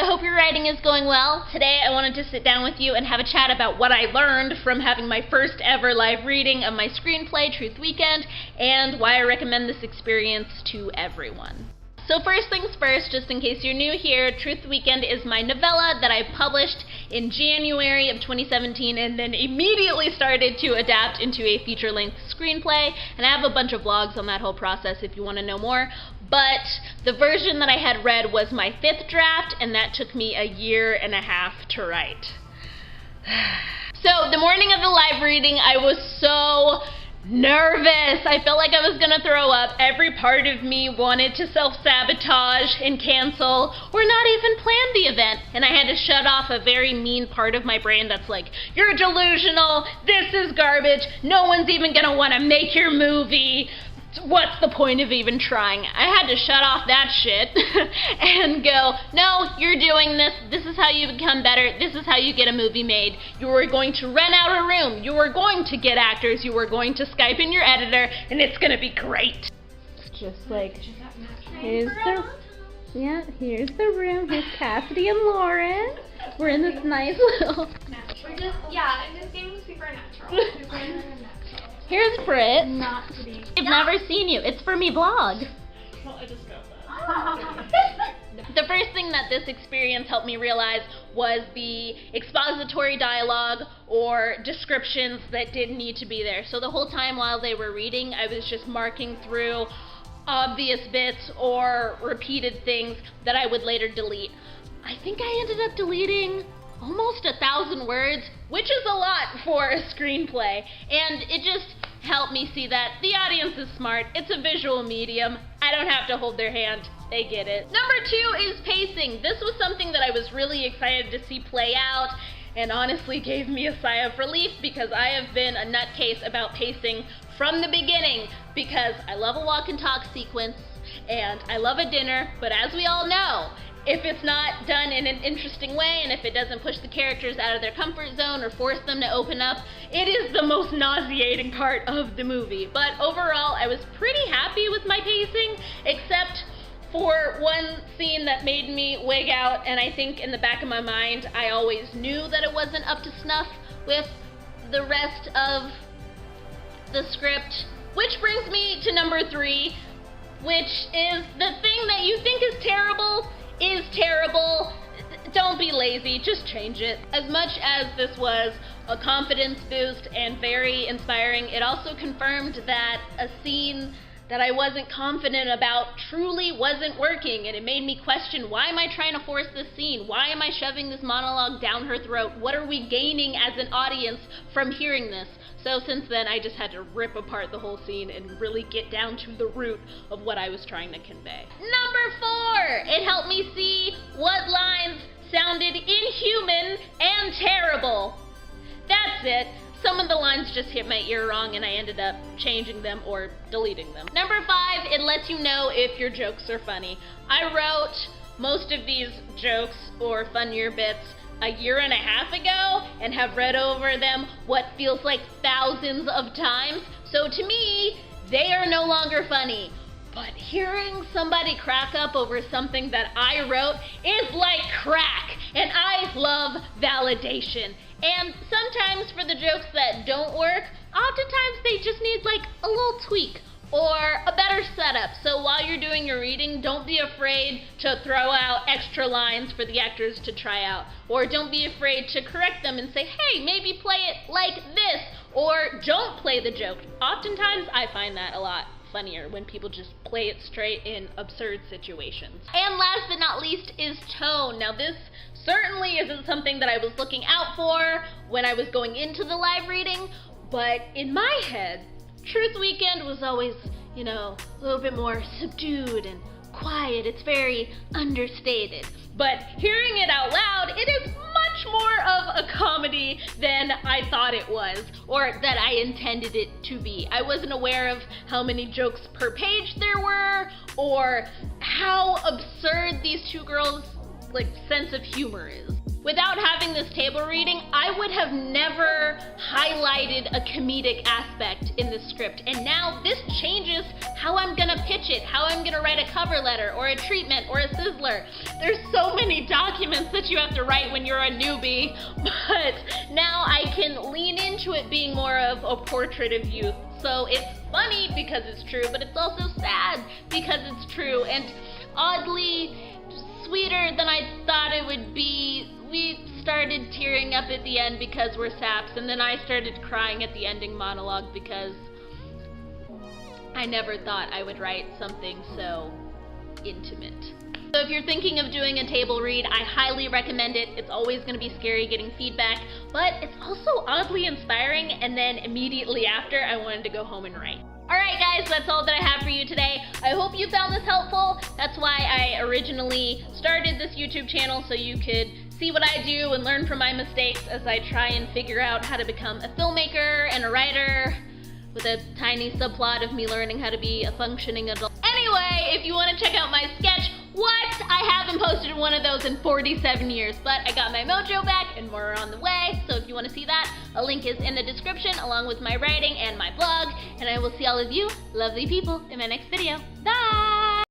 hope your writing is going well. Today I wanted to sit down with you and have a chat about what I learned from having my first ever live reading of my screenplay, Truth Weekend, and why I recommend this experience to everyone. So first things first, just in case you're new here, Truth Weekend is my novella that I published in January of 2017 and then immediately started to adapt into a feature-length screenplay, and I have a bunch of vlogs on that whole process if you want to know more. But the version that I had read was my 5th draft, and that took me a year and a half to write. So the morning of the live reading, I was so nervous. I felt like I was gonna throw up. Every part of me wanted to self-sabotage and cancel or not even plan the event, and I had to shut off a very mean part of my brain that's like, you're delusional, this is garbage, no one's even gonna want to make your movie, what's the point of even trying? I had to shut off that shit and go, no, you're doing this. This is how you become better. This is how you get a movie made. You are going to rent out a room. You are going to get actors. You are going to Skype in your editor, and it's going to be great. Just like, here's the room. Here's Cassidy and Lauren. We're in this nice little... We're just, in this game it's super natural. Here's Britt. Not to be. I've never seen you. It's for me vlog. Well, I just got that. The first thing that this experience helped me realize was the expository dialogue or descriptions that didn't need to be there. So the whole time while they were reading, I was just marking through obvious bits or repeated things that I would later delete. I think I ended up deleting almost 1,000 words, which is a lot for a screenplay, and it just helped me see that the audience is smart. It's a visual medium. I don't have to hold their hand. They get it. Number 2 is pacing. This was something that I was really excited to see play out, and honestly gave me a sigh of relief because I have been a nutcase about pacing from the beginning, because I love a walk and talk sequence and I love a dinner, but as we all know, if it's not done in an interesting way, and if it doesn't push the characters out of their comfort zone or force them to open up, it is the most nauseating part of the movie. But overall, I was pretty happy with my pacing, except for one scene that made me wig out, and I think in the back of my mind, I always knew that it wasn't up to snuff with the rest of the script. Which brings me to number 3, which is the thing that you think is terrible, don't be lazy, just change it. As much as this was a confidence boost and very inspiring, it also confirmed that a scene that I wasn't confident about truly wasn't working, and it made me question, why am I trying to force this scene? Why am I shoving this monologue down her throat? What are we gaining as an audience from hearing this? So since then, I just had to rip apart the whole scene and really get down to the root of what I was trying to convey. Number 4, it helped me see what lines sounded inhuman and terrible. That's it. Some of the lines just hit my ear wrong and I ended up changing them or deleting them. Number 5, it lets you know if your jokes are funny. I wrote most of these jokes or funnier bits a year and a half ago and have read over them what feels like thousands of times. So to me, they are no longer funny. But hearing somebody crack up over something that I wrote is like crack, and I love validation. And sometimes for the jokes that don't work, oftentimes they just need like a little tweak or a better setup. So while you're doing your reading, don't be afraid to throw out extra lines for the actors to try out. Or don't be afraid to correct them and say, hey, maybe play it like this, or don't play the joke. Oftentimes I find that a lot funnier when people just play it straight in absurd situations. And last but not least is tone. Now this certainly isn't something that I was looking out for when I was going into the live reading, but in my head, Truth Weekend was always, a little bit more subdued and quiet. It's very understated. But hearing it out loud, it is much more of a comedy than I thought it was, or that I intended it to be. I wasn't aware of how many jokes per page there were, or how absurd these two girls like sense of humor is. Without having this table reading, I would have never highlighted a comedic aspect in the script. And now this changes how I'm gonna pitch it, how I'm gonna write a cover letter or a treatment or a sizzler. There's so many documents that you have to write when you're a newbie, but now I can lean into it being more of a portrait of youth. So it's funny because it's true, but it's also sad because it's true, and oddly sweeter than I thought it would be. We started tearing up at the end because we're saps, and then I started crying at the ending monologue because I never thought I would write something so intimate. So if you're thinking of doing a table read, I highly recommend it. It's always going to be scary getting feedback, but it's also oddly inspiring, and then immediately after, I wanted to go home and write. Alright guys, that's all that I have for you today. I hope you found this helpful. That's why I originally started this YouTube channel, so you could see what I do and learn from my mistakes as I try and figure out how to become a filmmaker and a writer, with a tiny subplot of me learning how to be a functioning adult. Anyway, if you want to check out my sketch, I haven't posted one of those in 47 years, but I got my mojo back and more are on the way, so if you want to see that, a link is in the description along with my writing and my blog, and I will see all of you lovely people in my next video. Bye!